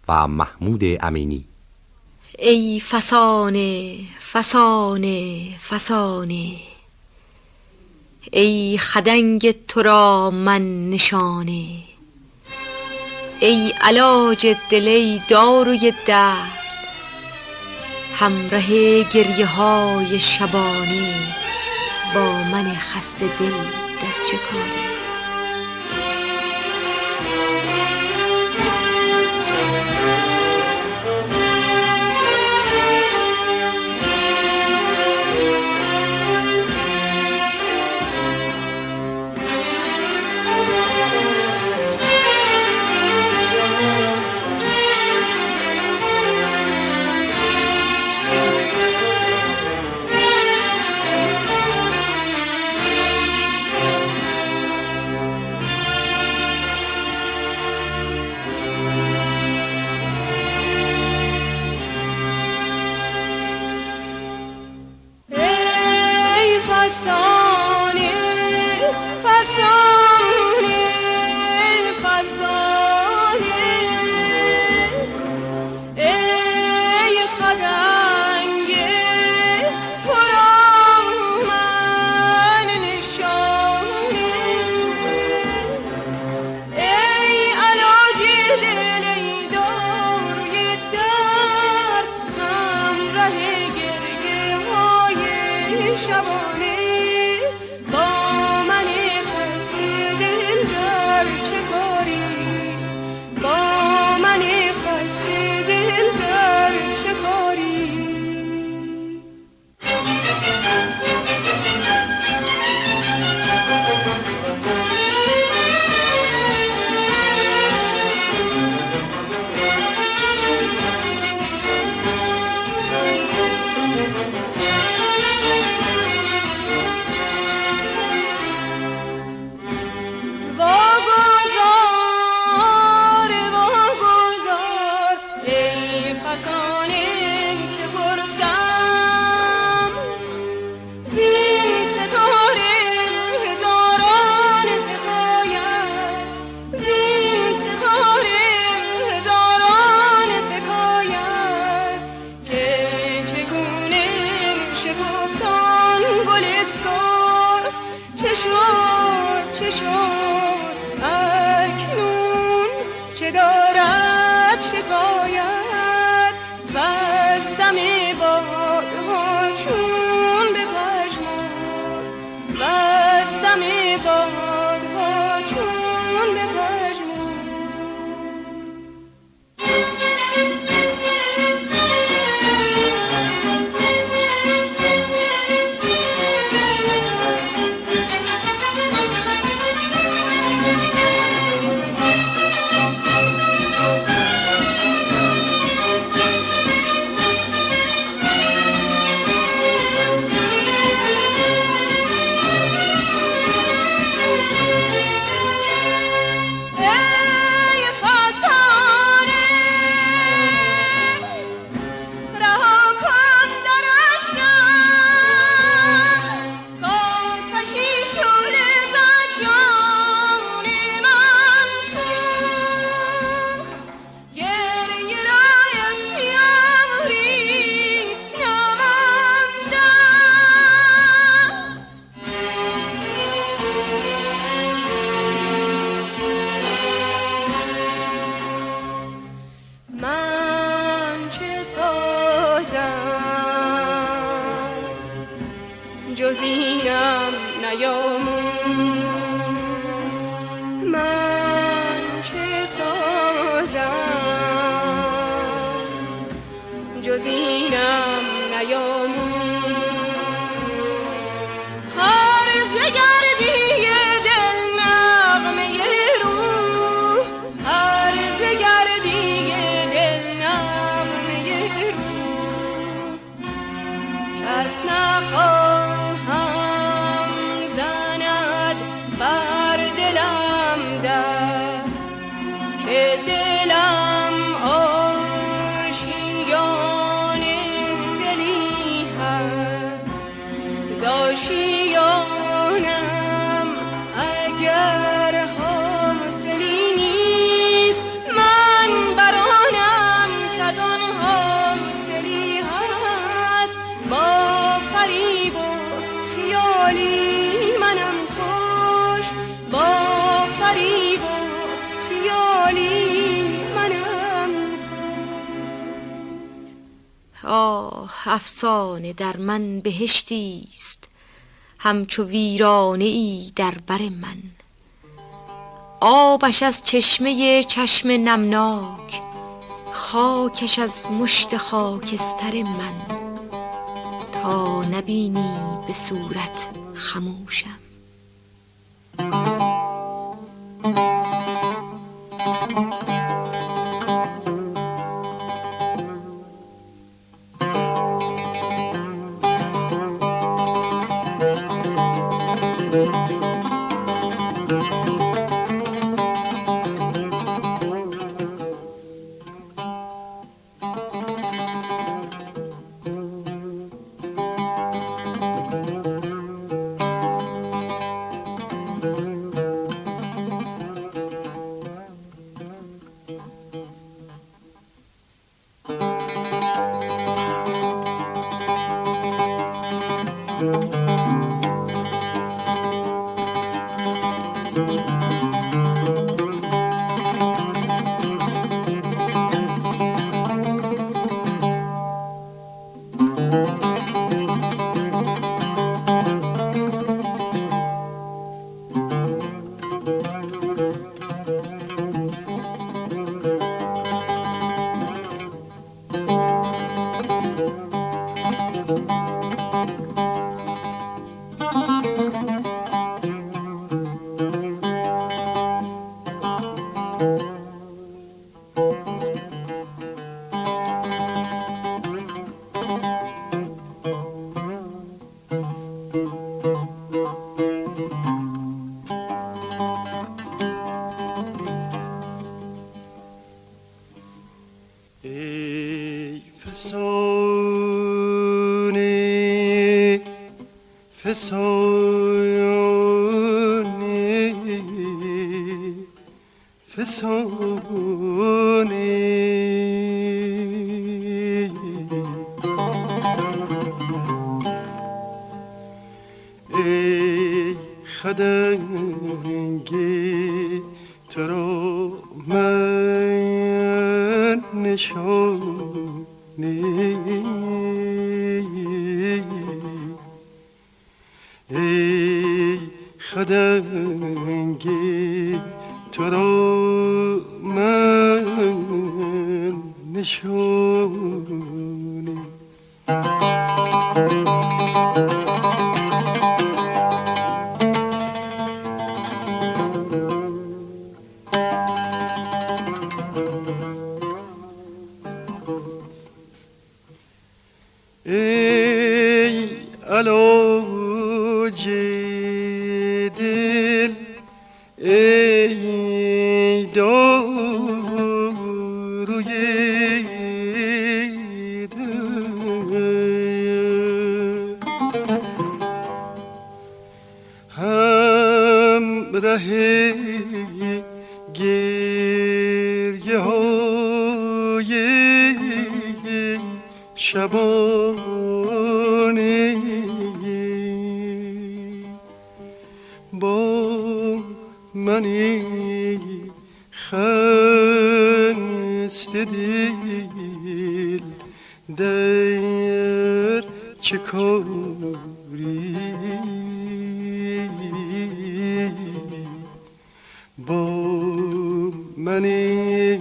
و محمود امینی. ای فسانه فسانه فسانه، ای خدنگ تو را من نشانه، ای علاج دل ای داروی درد، همراه گریه های شبانه، با من خسته دل در چه کاری؟ جز اینم نیامون، من چه سازم جز اینم نیامون. هرز گردی دل نغمه روح، هرز گردی دل نغمه روح، کس نخواهد من برانم آه افسانه در من بهشتی است، همچو ویرانه ای در بر من. آبش از چشمه چشم نمناک، خاکش از مشت خاکستر من. تا نبینی به صورت خموشم. فسانه فسانه فسانه ای خدنگی تو را من نشانه ای خدنگی تو را من نشانه ای علاج دل ای داروی دل همراه گریه های شبانه با منی خسته دل در چه کاری با منی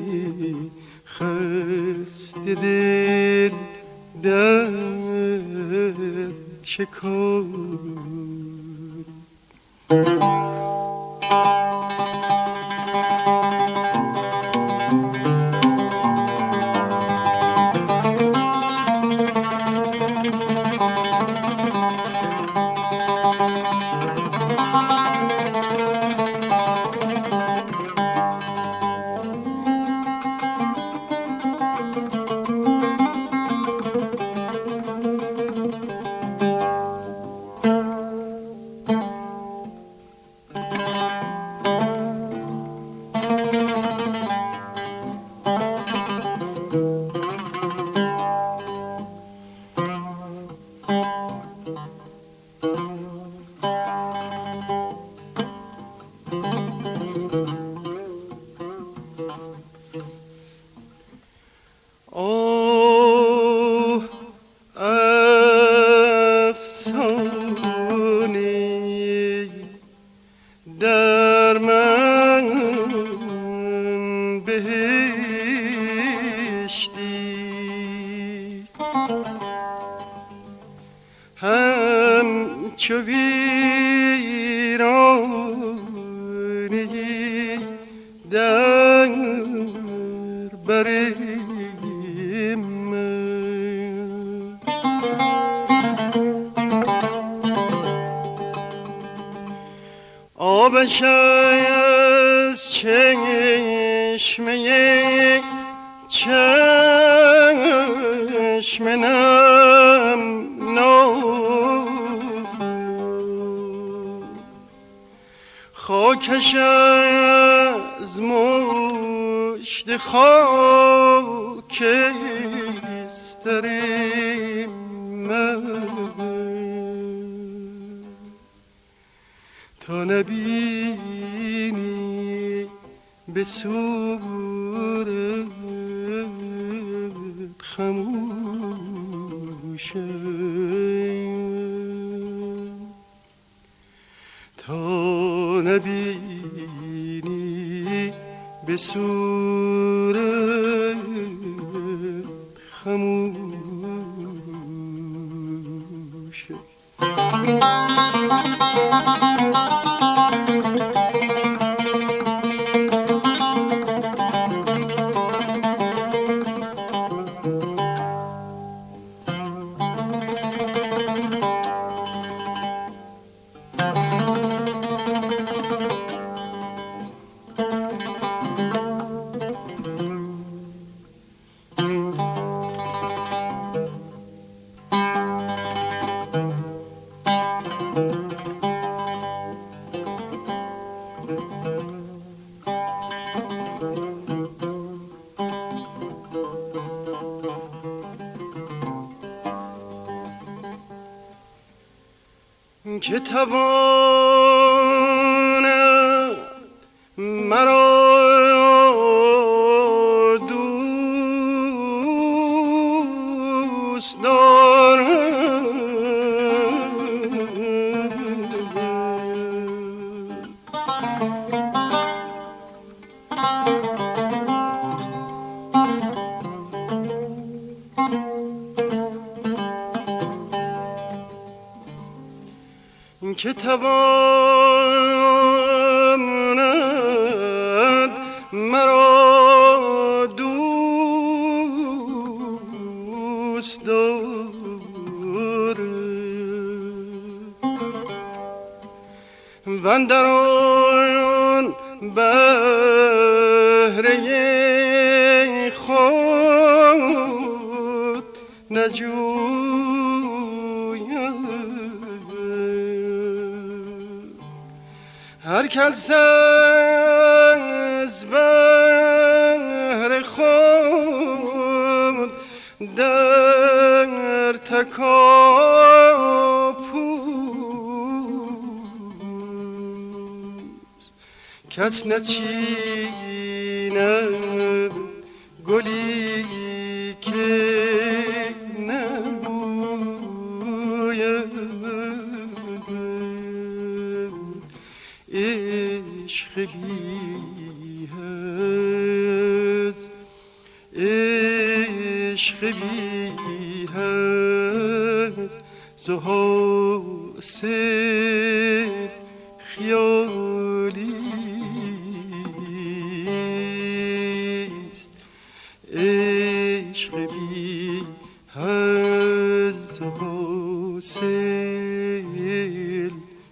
خسته دل در چه کاری شو ویرانگی در بر من. آبش از چشمه چشم خاکش از مشت خاکستر من تا نبینی به صورت خموشم تا نبینی به صورت خموشم. که تواند مرا دوست دارد که تواند مرا دوست دارد و اندر آن بهره خود هر کس از بهر خود در تکاپوست کس نچیند گلی که عشق بی هست زحاصل خیالیست عشق بی هست زحاصل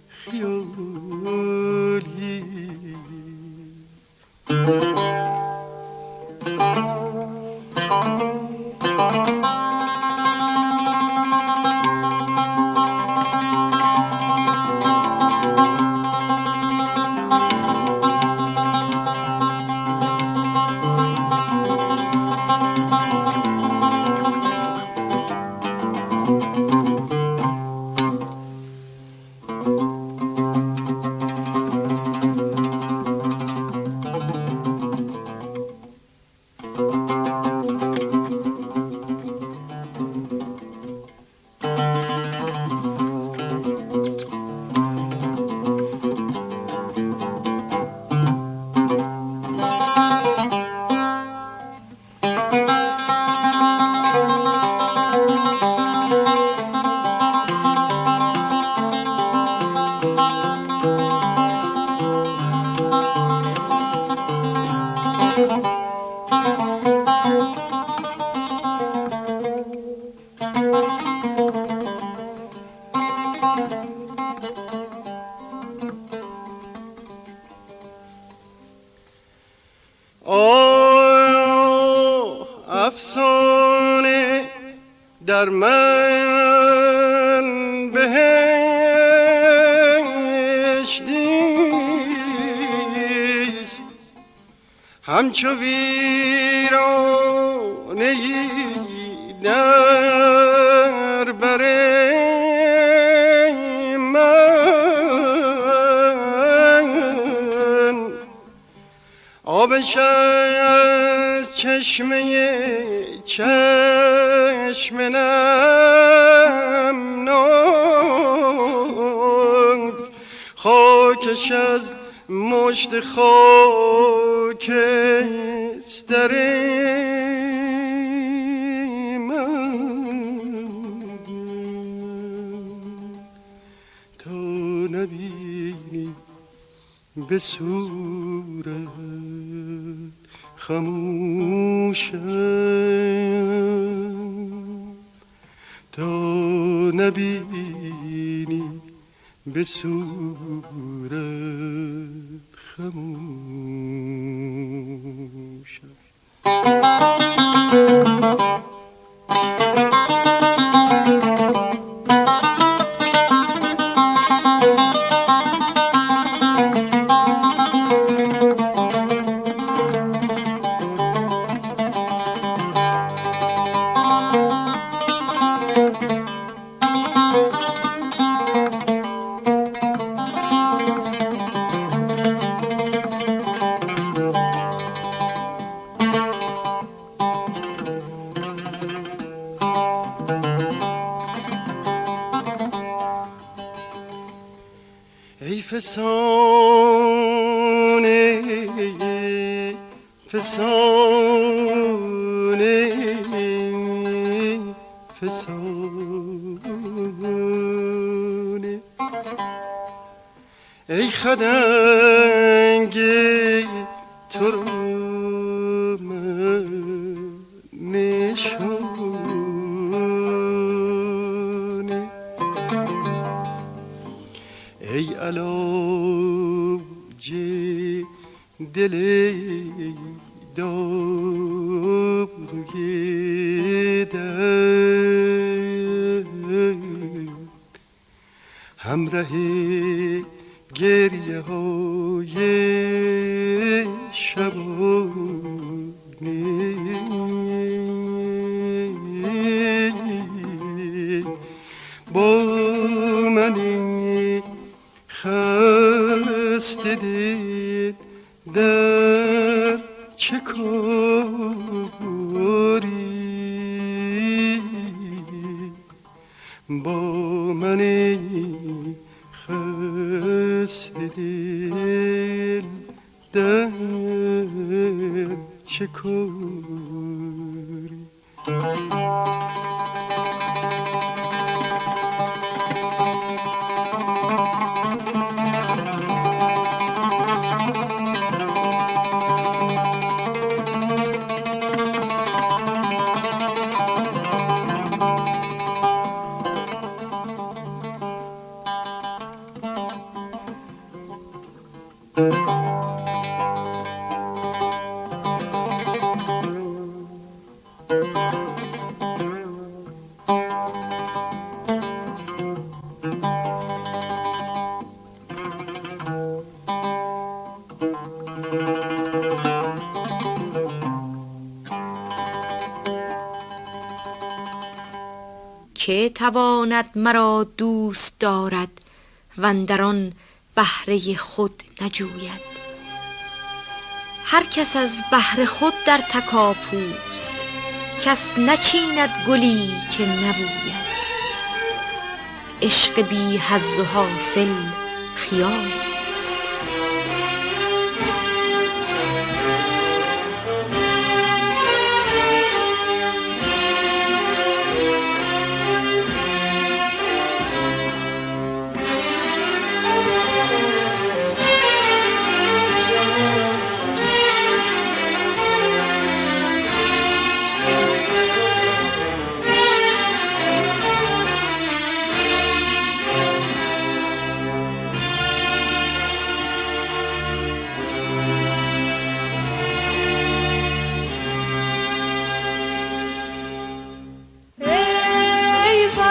خیالی. افسانه در من بهشتیست، همچو ویرانه‌ای در بر من، آبش از چشم نمناک، خاکش از مشت خاکستر من، تا نبینی به صورت خموشم، تا نبینی به صورت خموشم. ای فسانه فسانه فسانه، ای خدنگ تو رو من نشانه، ای علاج دل داروی درد، همراه گریه های شبانه، با من خسته دل در چه کاری، با من خسته دل در چه کاری. که تواند مرا دوست دارد و اندران بهره خود نجوید؟ هر کس از بهر خود در تکاپوست، کس نچیند گلی که نبوید. عشق بی حظ و حاصل خیال است.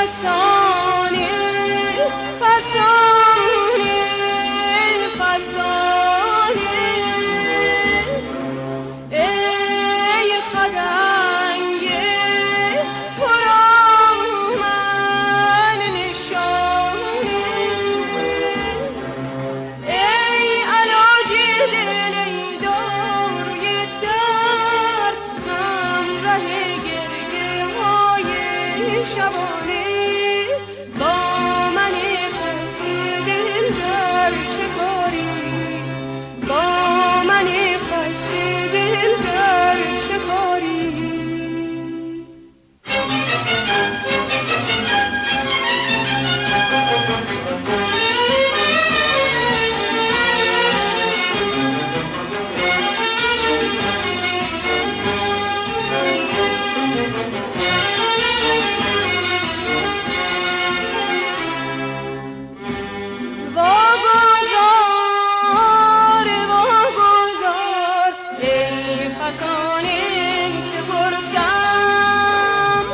فسانه فسانه فسانه ای خدنگ تو را من نشانه ای علاج دل ای داروی درد همراه گریه های شبانه با من خسته دل در چه کاری با من خسته دل در چه کاری واگذار واگذار ای فسانه که پرسم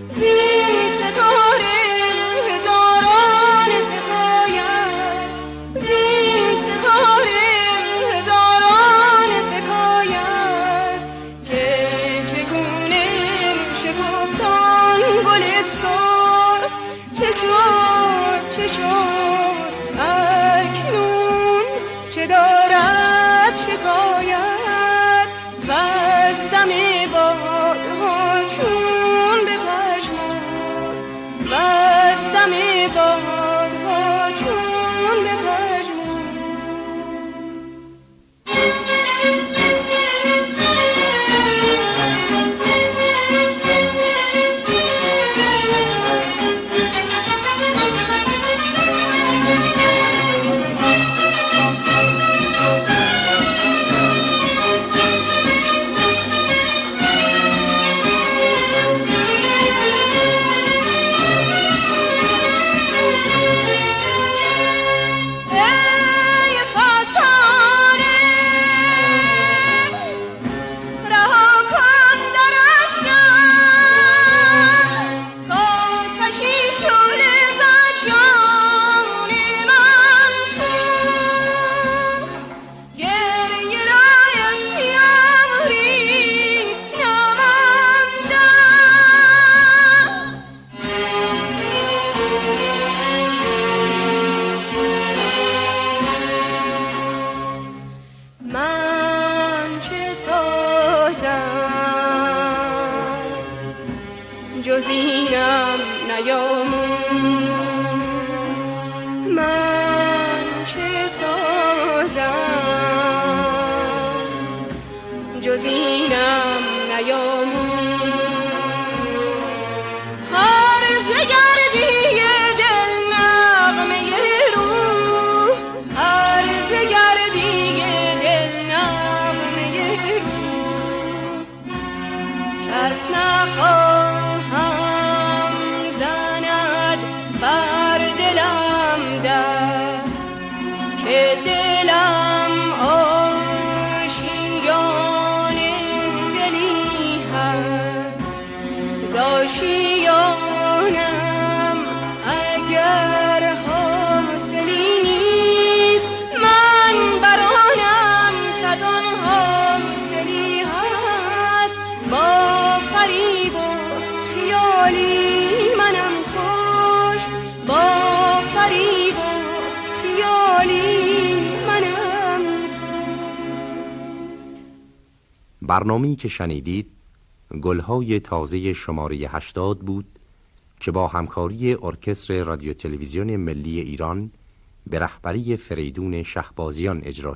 زین ستاره هزاران حکایت زین ستاره هزاران حکایت که چگونه شکفتان گل سرخ چه شد چه شد اکنون چه دارد شکایت و از دم بادها چون بپژمرد و از دم بادها چون بپژمرد ای فسانه رها کن در اشکم کآتشی شعله زد جان من سوخت گریه را اختیاری نمانده است من چه سازم جز اینم نیامون من چه سازم جز اینم نیامون هرز گردی دل نغمه روح هرز گردی دل نغمه روح کس نخواهم زند بر دلم دست که دلم آشیان دلی هست زاشیانم اگر حاصلی نیست من برانم کز آن حاصلی هست با فریب و خیالی منم خوش با فریب و خیالی منم برنامه‌ای که شنیدید گلهای تازه شماره 80 بود که با همکاری ارکستر رادیو تلویزیون ملی ایران به رهبری فریدون شهبازیان اجرا